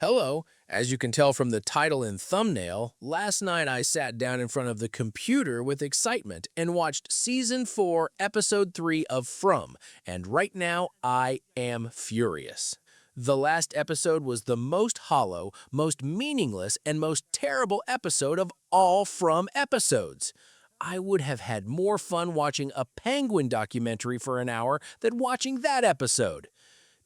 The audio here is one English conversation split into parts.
Hello. As you can tell from the title and thumbnail, last night I sat down in front of the computer with excitement and watched Season 4, Episode 3 of From, and right now I am furious. The last episode was the most hollow, most meaningless, and most terrible episode of all From episodes. I would have had more fun watching a penguin documentary for an hour than watching that episode.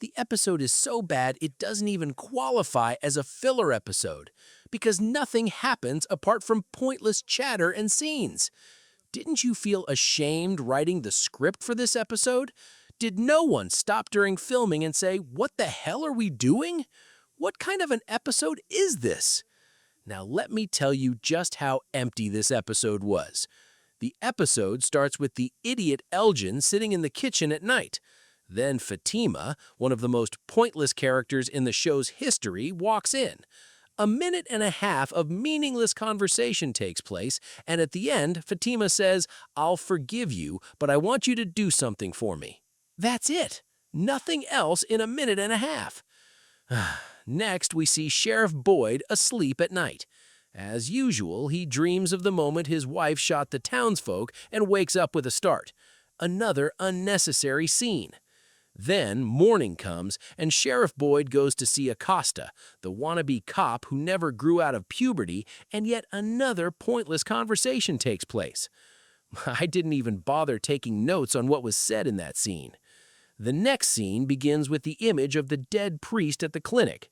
The episode is so bad it doesn't even qualify as a filler episode, because nothing happens apart from pointless chatter and scenes. Didn't you feel ashamed writing the script for this episode? Did no one stop during filming and say, "What the hell are we doing? What kind of an episode is this?" Now let me tell you just how empty this episode was. The episode starts with the idiot Elgin sitting in the kitchen at night. Then Fatima, one of the most pointless characters in the show's history, walks in. A minute and a half of meaningless conversation takes place, and at the end, Fatima says, "I'll forgive you, but I want you to do something for me." That's it. Nothing else in a minute and a half. Next, we see Sheriff Boyd asleep at night. As usual, he dreams of the moment his wife shot the townsfolk and wakes up with a start. Another unnecessary scene. Then morning comes, and Sheriff Boyd goes to see Acosta, the wannabe cop who never grew out of puberty, and yet another pointless conversation takes place. I didn't even bother taking notes on what was said in that scene. The next scene begins with the image of the dead priest at the clinic.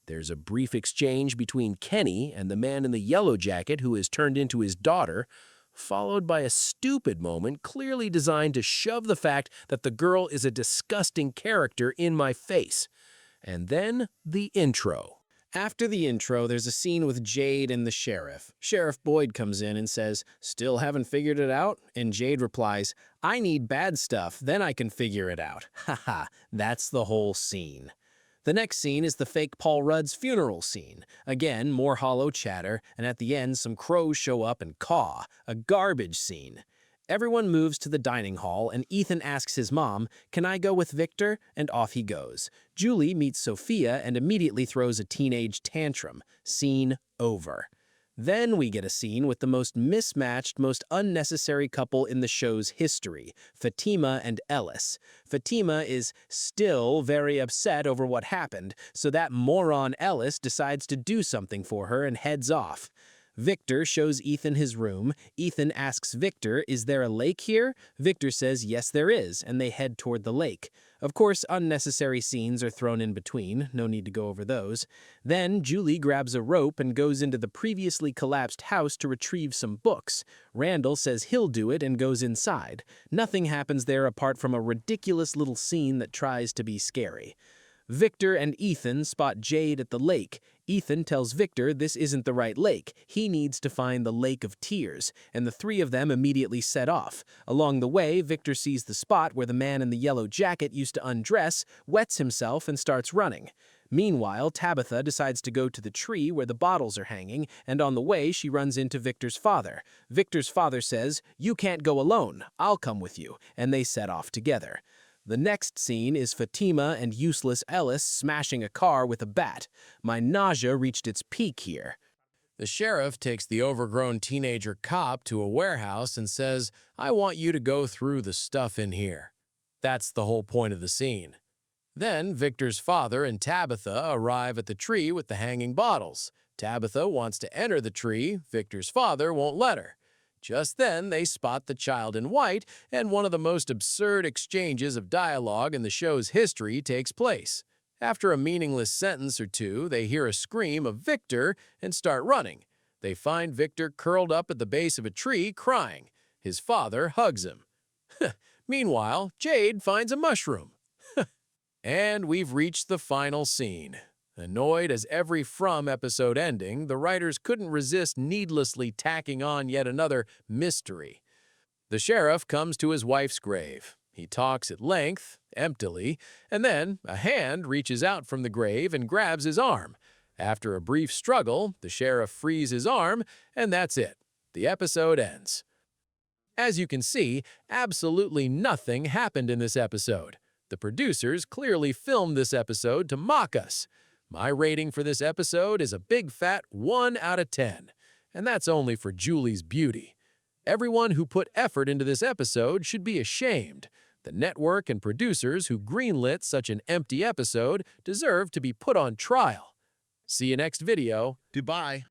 There's a brief exchange between Kenny and the man in the yellow jacket who is turned into his daughter, followed by a stupid moment clearly designed to shove the fact that the girl is a disgusting character in my face. And then the intro. After the intro, there's a scene with Jade and the sheriff. Sheriff Boyd comes in and says, "Still haven't figured it out?" And Jade replies, "I need bad stuff, then I can figure it out." Haha, that's the whole scene. The next scene is the fake Paul Rudd's funeral scene. Again, more hollow chatter, and at the end, some crows show up and caw. A garbage scene. Everyone moves to the dining hall, and Ethan asks his mom, "Can I go with Victor?" And off he goes. Julie meets Sophia and immediately throws a teenage tantrum. Scene over. Then we get a scene with the most mismatched, most unnecessary couple in the show's history, Fatima and Ellis. Fatima is still very upset over what happened, so that moron Ellis decides to do something for her and heads off. Victor shows Ethan his room. Ethan asks Victor, "Is there a lake here?" Victor says, "Yes, there is," and they head toward the lake. Of course, unnecessary scenes are thrown in between. No need to go over those. Then Julie grabs a rope and goes into the previously collapsed house to retrieve some books. Randall says he'll do it and goes inside. Nothing happens there apart from a ridiculous little scene that tries to be scary. Victor and Ethan spot Jade at the lake. Ethan tells Victor this isn't the right lake. He needs to find the Lake of Tears, and the three of them immediately set off. Along the way, Victor sees the spot where the man in the yellow jacket used to undress, wets himself, and starts running. Meanwhile, Tabitha decides to go to the tree where the bottles are hanging, and on the way, she runs into Victor's father. Victor's father says, "You can't go alone. I'll come with you," and they set off together. The next scene is Fatima and useless Ellis smashing a car with a bat. My nausea reached its peak here. The sheriff takes the overgrown teenager cop to a warehouse and says, "I want you to go through the stuff in here." That's the whole point of the scene. Then Victor's father and Tabitha arrive at the tree with the hanging bottles. Tabitha wants to enter the tree. Victor's father won't let her. Just then, they spot the child in white, and one of the most absurd exchanges of dialogue in the show's history takes place. After a meaningless sentence or two, they hear a scream of "Victor" and start running. They find Victor curled up at the base of a tree, crying. His father hugs him. Meanwhile, Jade finds a mushroom. And we've reached the final scene. Annoyed as every From episode ending, the writers couldn't resist needlessly tacking on yet another mystery. The sheriff comes to his wife's grave. He talks at length, emptily, and then a hand reaches out from the grave and grabs his arm. After a brief struggle, the sheriff frees his arm, and that's it. The episode ends. As you can see, absolutely nothing happened in this episode. The producers clearly filmed this episode to mock us. My rating for this episode is a big fat 1 out of 10, and that's only for Julie's beauty. Everyone who put effort into this episode should be ashamed. The network and producers who greenlit such an empty episode deserve to be put on trial. See you next video. Goodbye.